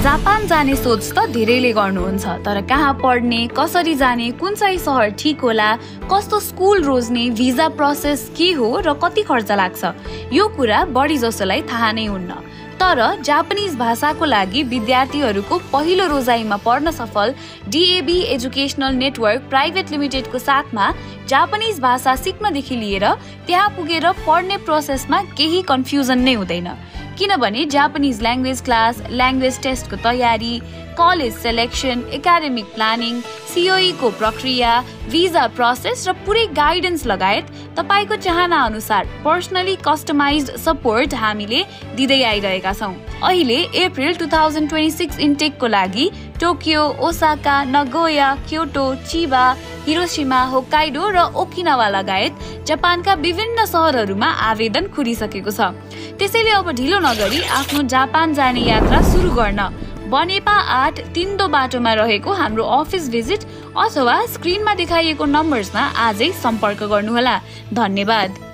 Japan जाने सोच त धेरैले गर्नुहुन्छ, तर कहाँ पढ्ने, कसरी जाने, कुन चाहिँ सहर ठीक होला, कस्तो स्कुल रोज्ने, भिजा प्रोसेस के हो र कति खर्च लाग्छ, यो कुरा बढी जसोलाई थाहा नै हुन्न। तर जापानिज भाषाको लागि विद्यार्थीहरूको पहिलो रोजाइमा पढ्न सफल DAB एजुकेशनल नेटवर्क प्राइभेट लिमिटेडको साथमा जापानिज भाषा सिक्नदेखि लिएर त्यहाँ पुगेर पढ्ने प्रोसेसमा केही कन्फ्युजन नै हुँदैन, किनभने जापानिज ल्याङ्ग्वेज क्लास, ल्याङ्ग्वेज टेस्टको तयारी, college selection, academic planning, COE को प्रक्रिया, भिजा प्रोसेस र पुरै गाइडेन्स लगायत तपाईको चाहना अनुसार पर्सनली कस्टमाइज्ड सपोर्ट हामीले दिँदै आइरहेका छौं। अहिले अप्रिल 2026 इन्टेकको लागि Tokyo, Osaka, Nagoya, Kyoto, Chiba, Hiroshima, Hokkaido र ओकिनावा लगायत जापानका विभिन्न सहरहरूमा आवेदन खुलिसकेको छ। त्यसैले अब ढिलो नगरी आफ्नो जापान जाने यात्रा सुरु गर्न बनेपा 8 तिन्दो बाटोमा रहेको हाम्रो अफिस भिजिट अथवा स्क्रिनमा देखाइएको नम्बर्समा आजै सम्पर्क गर्नुहोला। धन्यवाद।